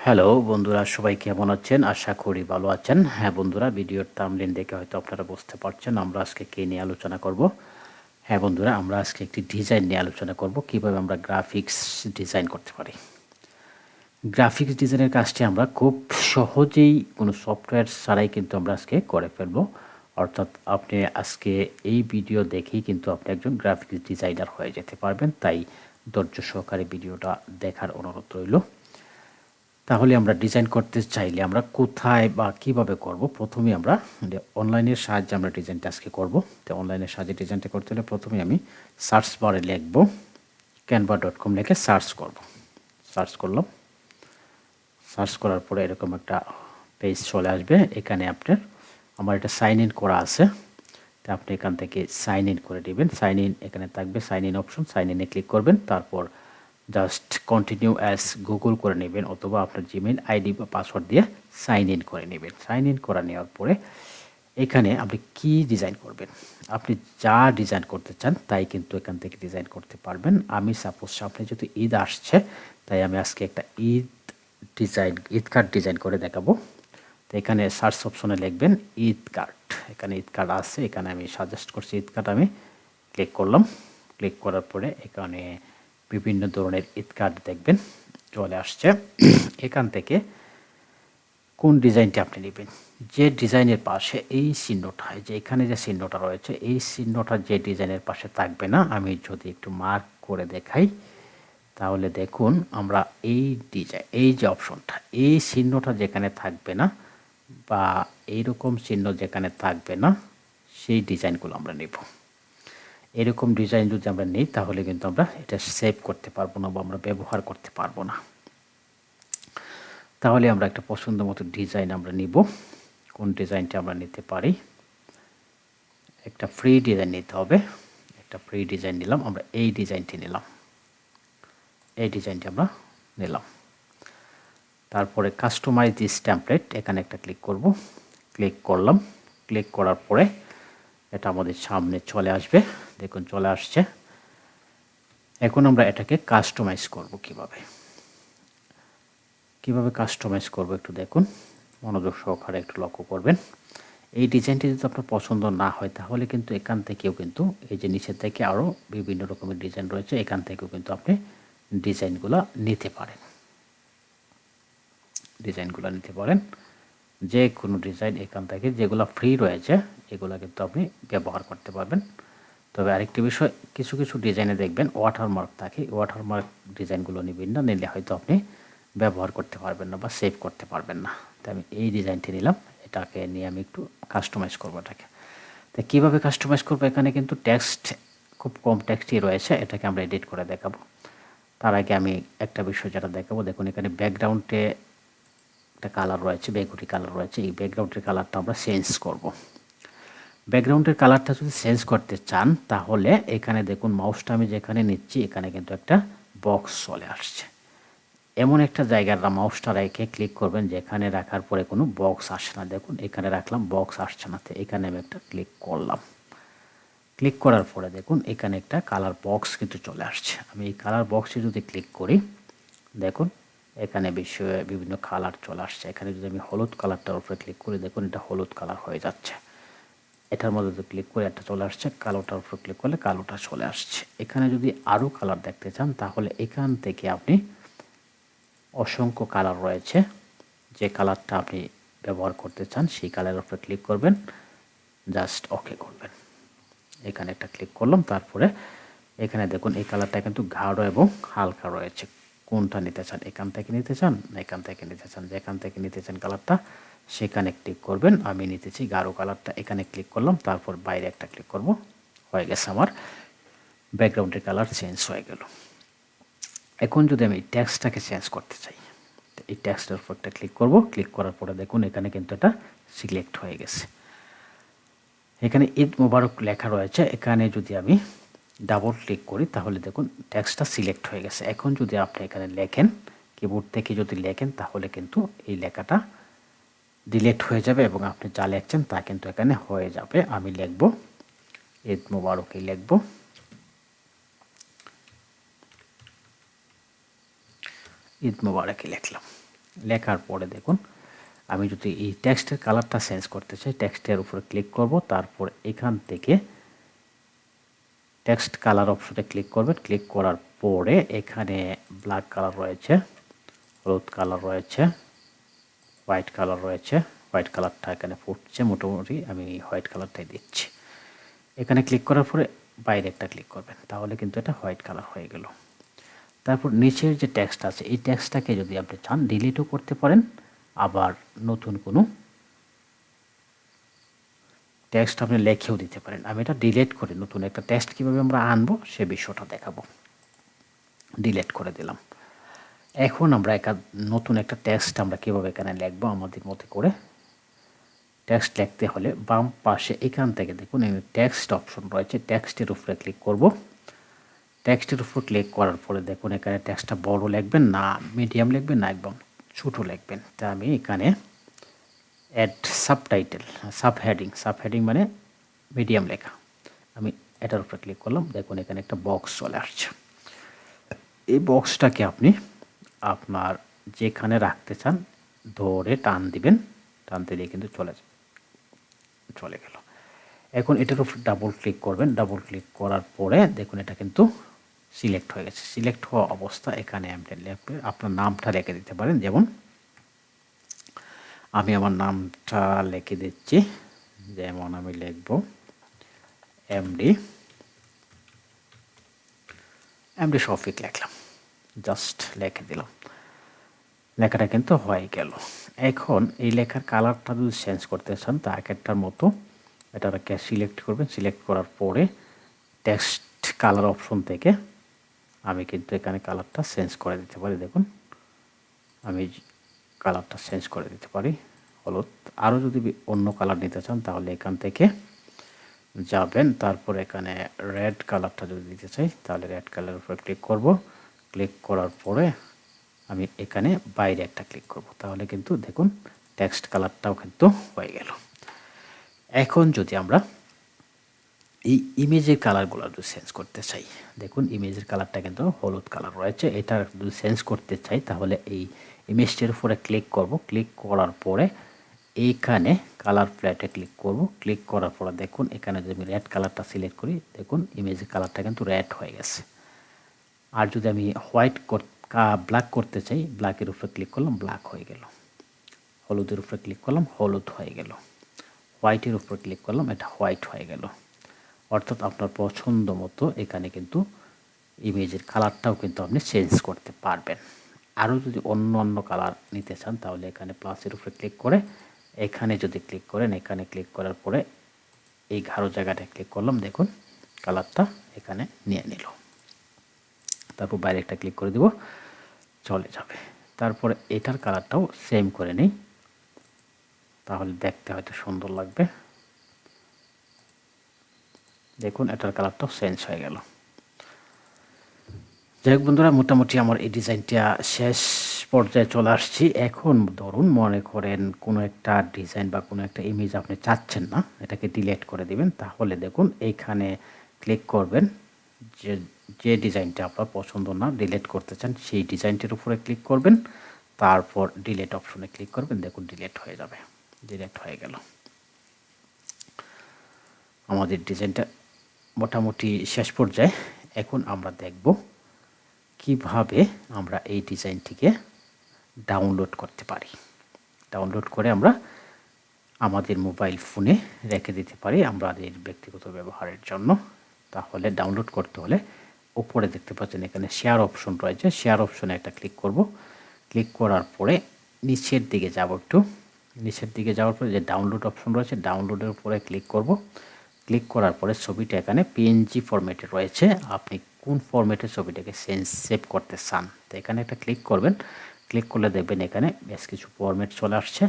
Hello বন্ধুরা, সবাই কেমন আছেন? আশা করি ভালো আছেন। হ্যাঁ বন্ধুরা, ভিডিওর থাম্বনেল দেখে হয়তো আপনারা বুঝতে পারছেন আমরা আজকে কী নিয়ে আলোচনা করব। হ্যাঁ বন্ধুরা, আমরা আজকে একটি ডিজাইন নিয়ে আলোচনা করব, কিভাবে আমরা গ্রাফিক্স ডিজাইন করতে পারি। গ্রাফিক্স ডিজাইনের কাজটি আমরা খুব সহজেই কোনো সফটওয়্যার ছাড়াই কিন্তু আমরা আজকে করে ফেলবো। অর্থাৎ আপনি আজকে এই ভিডিও দেখেই কিন্তু আপনি একজন গ্রাফিক্স ডিজাইনার হয়ে যেতে পারবেন। তাই ধৈর্য সহকারে ভিডিওটা দেখার অনুরোধ রইল। তাহলে আমরা ডিজাইন করতে চাইলে আমরা কোথায় বা কিভাবে করব? প্রথমেই আমরা অনলাইনের সাহায্যে আমরা ডিজাইনটা আজকে করব। তো অনলাইনের সাহায্যে ডিজাইনটা করতে হলে প্রথমে আমি সার্চ বারে লিখব canva.com লিখে সার্চ করব। সার্চ করলাম। সার্চ করার পরে এরকম একটা পেজ চলে আসবে। এখানে আপনার আমার এটা সাইন ইন করা আছে, তো আপনি এখান থেকে সাইন ইন করে দিবেন। সাইন ইন এখানে থাকবে, সাইন ইন অপশন, সাইন ইনে ক্লিক করবেন। তারপর জাস্ট কন্টিনিউ অ্যাজ গুগল করে নেবেন, অথবা আপনার জিমেইল আইডি বা পাসওয়ার্ড দিয়ে সাইন ইন করে নেবেন। সাইন ইন করা নেওয়ার পরে এখানে আপনি কি ডিজাইন করবেন, আপনি যা ডিজাইন করতে চান তাই কিন্তু এখান থেকে ডিজাইন করতে পারবেন। আমি সাপোজ সামনে যেহেতু ঈদ আসছে, তাই আমি আজকে একটা ঈদ কার্ড ডিজাইন করে দেখাবো। তো এখানে সার্চ অপশনে লিখবেন ঈদ কার্ড। এখানে ঈদ কার্ড আছে, এখানে আমি সাজেস্ট করছি ঈদ কার্ড। আমি ক্লিক করলাম। ক্লিক করার পরে এখানে বিভিন্ন ধরনের ঈদ কার্ড দেখবেন চলে আসছে। এখান থেকে কোন ডিজাইনটি আপনি নেবেন, যে ডিজাইনের পাশে এই চিহ্নটা, যে এখানে যে চিহ্নটা রয়েছে, এই চিহ্নটা যে ডিজাইনের পাশে থাকবে না, আমি যদি একটু মার্ক করে দেখাই তাহলে দেখুন আমরা এই ডিজাইন, এই যে অপশনটা, এই চিহ্নটা যেখানে থাকবে না বা এইরকম চিহ্ন যেখানে থাকবে না, সেই ডিজাইনগুলো আমরা নেব। এরকম ডিজাইন যদি আমরা নিই তাহলে কিন্তু আমরা এটা সেভ করতে পারবো না বা আমরা ব্যবহার করতে পারবো না। তাহলে আমরা একটা পছন্দ মতো ডিজাইন আমরা নিব। কোন ডিজাইনটা আমরা নিতে পারি? একটা ফ্রি ডিজাইন নিতে হবে। একটা ফ্রি ডিজাইন নিলাম, আমরা এই ডিজাইনটি নিলাম। এই ডিজাইনটি আমরা নিলাম। তারপরে কাস্টমাইজ দিস টেমপ্লেট, এখানে একটা ক্লিক করব। ক্লিক করলাম। ক্লিক করার পরে এটা আমাদের সামনে চলে আসবে। দেখুন চলে আসছে। এখন আমরা এটাকে কাস্টমাইজ করব কিভাবে কাস্টমাইজ করব একটু দেখুন, মনোযোগ সহকারে একটু লক্ষ্য করবেন। এই ডিজাইনটি যদি আপনার পছন্দ না হয় তাহলে কিন্তু এখান থেকেও কিন্তু এই যে নিচে থেকে আরও বিভিন্ন রকমের ডিজাইন রয়েছে, এখান থেকেও কিন্তু আপনি ডিজাইনগুলো নিতে পারেন। যে কোনো ডিজাইন এখান থেকে যেগুলো ফ্রি রয়েছে এগুলো কিন্তু আপনি ব্যবহার করতে পারবেন। তবে আরেকটি বিষয়, কিছু কিছু ডিজাইনে দেখবেন ওয়াটারমার্ক থাকে, ওয়াটারমার্ক ডিজাইনগুলো নেবেন না, নিলে হয়তো আপনি ব্যবহার করতে পারবেন না বা সেভ করতে পারবেন না। তো আমি এই ডিজাইনটি নিলাম, এটাকে নিয়ে আমি একটু কাস্টমাইজ করবো এটাকে। তো কীভাবে কাস্টমাইজ করবো, এখানে কিন্তু টেক্সট খুব কম টেক্সটই রয়েছে, এটাকে আমরা এডিট করে দেখাবো। তার আগে আমি একটা বিষয় যেটা দেখাবো, দেখুন এখানে ব্যাকগ্রাউন্ডে একটা কালার রয়েছে, বেগুনি কালার রয়েছে। এই ব্যাকগ্রাউন্ডের কালারটা আমরা চেঞ্জ করব। ব্যাকগ্রাউন্ডের কালারটা যদি চেঞ্জ করতে চান তাহলে এখানে দেখুন মাউসটা আমি যেখানে নিচ্ছি এখানে কিন্তু একটা বক্স চলে আসছে। এমন একটা জায়গায় মাউসটা রেখে ক্লিক করবেন যেখানে রাখার পরে কোনো বক্স আসে না। দেখুন এখানে রাখলাম, বক্স আসছে না, তো এখানে আমি একটা ক্লিক করলাম। ক্লিক করার পরে দেখুন এখানে একটা কালার বক্স কিন্তু চলে আসছে। আমি এই কালার বক্সে যদি ক্লিক করি, দেখুন এখানে বিভিন্ন কালার চলে আসছে। এখানে যদি আমি হলুদ কালারটার উপরে ক্লিক করি, দেখুন এটা হলুদ কালার হয়ে যাচ্ছে। এটার মধ্যে যদি ক্লিক করে একটা চলে আসছে, কালোটার উপর ক্লিক করলে কালোটা চলে আসছে। এখানে যদি আরও কালার দেখতে চান তাহলে এখান থেকে আপনি অসংখ্য কালার রয়েছে, যে কালারটা আপনি ব্যবহার করতে চান সেই কালারের উপরে ক্লিক করবেন, জাস্ট ওকে করবেন। এখানে একটা ক্লিক করলাম। তারপরে এখানে দেখুন এই কালারটা কিন্তু গাঢ় এবং হালকা রয়েছে। কোনটা নিতে চান, এখান থেকে নিতে চান না এখান থেকে নিতে চান, যেখান থেকে নিতে চান কালারটা সেখানে ক্লিক করবেন। আমি নিতেছি গাঢ় কালারটা, এখানে ক্লিক করলাম। তারপর বাইরে একটা ক্লিক করব, হয়ে গেছে, আমার ব্যাকগ্রাউন্ডের কালার চেঞ্জ হয়ে গেল। এখন যদি আমি টেক্সটটাকে চেঞ্জ করতে চাই, এই টেক্সটের উপর একটা ক্লিক করব। ক্লিক করার পরে দেখুন এখানে কিন্তু এটা সিলেক্ট হয়ে গেছে। এখানে ঈদ মোবারক লেখা রয়েছে, এখানে যদি আমি ডাবল ক্লিক করি তাহলে দেখুন টেক্সটটা সিলেক্ট হয়ে গেছে। এখন যদি আপনি এখানে লেখেন, কিবোর্ড থেকে যদি লেখেন তাহলে কিন্তু এই লেখাটা ডিলিট হয়ে যাবে এবং আপনি যা লিখছেন তা কিন্তু এখানে হয়ে যাবে। আমি লিখব ঈদ মোবারকই লিখব। ঈদ মোবারকই লিখলাম। লেখার পরে দেখুন আমি যদি এই টেক্সটের কালারটা চেঞ্জ করতে চাই, টেক্সটের উপরে ক্লিক করব, তারপর এখান থেকে টেক্সট কালার অপশনে ক্লিক করবেন। ক্লিক করার পরে এখানে ব্ল্যাক কালার রয়েছে, হলুদ কালার রয়েছে, হোয়াইট কালার রয়েছে। হোয়াইট কালারটা এখানে ফুটছে, মোটামুটি আমি হোয়াইট কালারটাই দিচ্ছি। এখানে ক্লিক করার পরে বাইরে একটা ক্লিক করবেন, তাহলে কিন্তু এটা হোয়াইট কালার হয়ে গেল। তারপর নিচের যে টেক্সট আছে এই টেক্সটটাকে যদি আপনি চান ডিলিটও করতে পারেন, আবার নতুন কোনো টেক্সট আপনি লেখেও দিতে পারেন। আমি এটা ডিলিট করে নতুন একটা টেক্সট কীভাবে আমরা আনবো সে বিষয়টা দেখাবো। ডিলিট করে দিলাম। এখন আমরা নতুন একটা টেক্সট আমরা কীভাবে এখানে লিখবো আমাদের মতো করে। টেক্সট লিখতে হলে বাম পাশে এখান থেকে দেখুন টেক্সট অপশন রয়েছে, টেক্সটের উপরে ক্লিক করব। টেক্সটের উপর ক্লিক করার পরে দেখুন এখানে টেক্সটটা বড় লিখবেন না মিডিয়াম লিখবেন না একদম ছোটো লিখবেন। তা আমি এখানে অ্যাড সাবটাইটেল, সাবহেডিং মানে মিডিয়াম লেখা, আমি এটার উপরে ক্লিক করলাম। দেখুন এখানে একটা বক্স চলে আসছে। এই বক্সটাকে আপনি আপনার যেখানে রাখতে চান ধরে টান দিবেন, টানতে দিয়ে কিন্তু চলে গেল। এখন এটার উপর ডাবল ক্লিক করবেন। ডাবল ক্লিক করার পরে দেখুন এটা কিন্তু সিলেক্ট হয়ে গেছে। সিলেক্ট হওয়া অবস্থা এখানে আপনি আপনার নামটা লিখে দিতে পারেন। যেমন আমি আমার নামটা লিখে দিচ্ছি, যেমন আমি লিখব এমডি শফিক লিখলাম, জাস্ট লিখে দিলাম। লেখাটা কিন্তু হয়ে গেল। এখন এই লেখার কালারটা যদি চেঞ্জ করতে চান তা একটার মতো এটাকে সিলেক্ট করবেন। সিলেক্ট করার পরে টেক্সট কালার অপশন থেকে আমি কিন্তু এখানে কালারটা চেঞ্জ করে দিতে পারি। দেখুন আমি কালারটা চেঞ্জ করে দিতে পারি হলুদ। আরও যদি অন্য কালার নিতে চান তাহলে এখান থেকে যাবেন, তারপর এখানে রেড কালারটা যদি দিতে চাই তাহলে রেড কালারের উপরে ক্লিক করব। ক্লিক করার পরে আমি এখানে বাইরে একটা ক্লিক করব, তাহলে কিন্তু দেখুন টেক্সট কালারটাও কিন্তু হয়ে গেল। এখন যদি আমরা এই ইমেজের কালারগুলো যদি চেঞ্জ করতে চাই, দেখুন ইমেজের কালারটা কিন্তু হলুদ কালার রয়েছে। এটা যদি চেঞ্জ করতে চাই তাহলে এই ইমেজটির উপরে ক্লিক করব। ক্লিক করার পরে এইখানে কালার প্লেটে ক্লিক করব। ক্লিক করার পরে দেখুন এখানে যদি আমি রেড কালারটা সিলেক্ট করি, দেখুন ইমেজের কালারটা কিন্তু রেড হয়ে গেছে। আর যদি আমি ব্ল্যাক করতে চাই, ব্ল্যাকের উপরে ক্লিক করলাম, ব্ল্যাক হয়ে গেল। হলুদের উপরে ক্লিক করলাম, হলুদ হয়ে গেল। হোয়াইটের উপরে ক্লিক করলাম, এটা হোয়াইট হয়ে গেল। অর্থাৎ আপনার পছন্দ মতো এখানে কিন্তু ইমেজের কালারটাও কিন্তু আপনি চেঞ্জ করতে পারবেন। আরও যদি অন্য কালার নিতে চান তাহলে এখানে প্লাসের উপরে ক্লিক করে এখানে যদি ক্লিক করেন, এখানে ক্লিক করার পরে এই গাঢ় জায়গাটায় ক্লিক করলাম, দেখুন কালারটা এখানে নিয়ে নিল। তারপর বাইরে একটা ক্লিক করে দিব, চলে যাবে। তারপরে এটার কালারটাও সেম করে নিই, তাহলে দেখতে হয়তো সুন্দর লাগবে। দেখুন এটার কালারটাও চেঞ্জ হয়ে গেল। যাই হোক বন্ধুরা, মোটামুটি আমার এই ডিজাইনটা শেষ পর্যায়ে চলে আসছি। এখন ধরুন মনে করেন কোনো একটা ডিজাইন বা কোনো একটা ইমেজ আপনি চাচ্ছেন না, এটাকে ডিলিট করে দিবেন। তাহলে দেখুন এইখানে ক্লিক করবেন, যে ডিজাইনটা আপনার পছন্দ না ডিলিট করতে চান সেই ডিজাইনটির উপরে ক্লিক করবেন, তারপর ডিলিট অপশনে ক্লিক করবেন। দেখুন ডিলিট হয়ে যাবে, ডিলিট হয়ে গেল। আমাদের ডিজাইনটা মোটামুটি শেষ পর্যায়ে। এখন আমরা দেখব কিভাবে আমরা এই ডিজাইনটিকে ডাউনলোড করতে পারি। ডাউনলোড করে আমরা আমাদের মোবাইল ফোনে রেখে দিতে পারি আমাদের ব্যক্তিগত ব্যবহারের জন্য। তাহলে ডাউনলোড করতে হলে উপরে দেখতে পাচ্ছেন এখানে শেয়ার অপশন রয়েছে, শেয়ার অপশনে একটা ক্লিক করব। ক্লিক করার পরে নিচের দিকে যাব, একটু নিচের দিকে যাওয়ার পরে যে ডাউনলোড অপশন রয়েছে ডাউনলোডের উপরে ক্লিক করব। ক্লিক করার পরে ছবিটা এখানে পিএনজি ফরম্যাটে রয়েছে, আপনি কোন ফরম্যাটে ছবিটাকে সেভ করতে চান তো এখানে একটা ক্লিক করবেন। ক্লিক করলে দেখবেন এখানে বেশ কিছু ফরম্যাট চলে আসছে।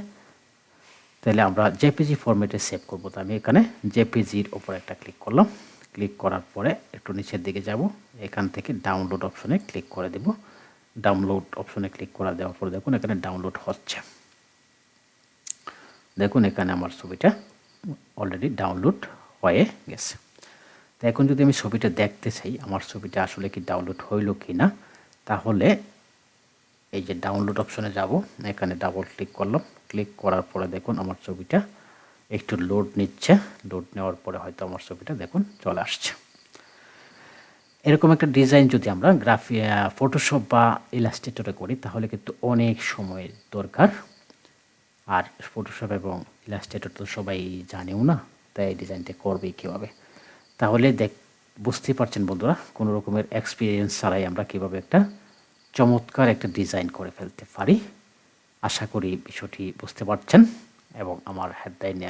তাহলে আমরা জেপিজি ফরম্যাটে সেভ করব, তো আমি এখানে জেপিজির উপরে একটা ক্লিক করলাম। ক্লিক করার পরে একটু নিচের দিকে যাব, এখান থেকে ডাউনলোড অপশনে ক্লিক করে দেব। ডাউনলোড অপশনে ক্লিক করে দেওয়ার পরে দেখুন এখানে ডাউনলোড হচ্ছে। দেখুন এখানে আমার ছবিটা অলরেডি ডাউনলোড হয়ে গেছে। তো এখন যদি আমি ছবিটা দেখতে চাই আমার ছবিটা আসলে কি ডাউনলোড হইল কি না, তাহলে এই যে ডাউনলোড অপশনে যাব, এখানে ডাবল ক্লিক করলাম। ক্লিক করার পরে দেখুন আমার ছবিটা একটু লোড নিচ্ছে। লোড নেওয়ার পরে হয়তো আমার ছবিটা দেখুন চলে আসছে। এরকম একটা ডিজাইন যদি আমরা ফটোশপ বা ইলাস্ট্রেটরে করি তাহলে কিন্তু অনেক সময় দরকার। আর ফটোশপ এবং ইলাস্ট্রেটর তো সবাই জানেও না, তাই এই ডিজাইনটা করবে কীভাবে। তাহলে বুঝতেই পারছেন বন্ধুরা, কোনো রকমের এক্সপিরিয়েন্স ছাড়াই আমরা কীভাবে একটা চমৎকার একটা ডিজাইন করে ফেলতে পারি। আশা করি বিষয়টি বুঝতে পারছেন এবং আমার হেডলাইন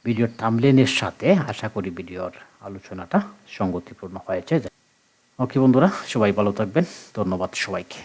ভিডিওর থাম্বনেইলের সাথে আশা করি ভিডিওর আলোচনাটা সঙ্গতিপূর্ণ হয়েছে। ওকে বন্ধুরা, সবাই ভালো থাকবেন। ধন্যবাদ সবাইকে।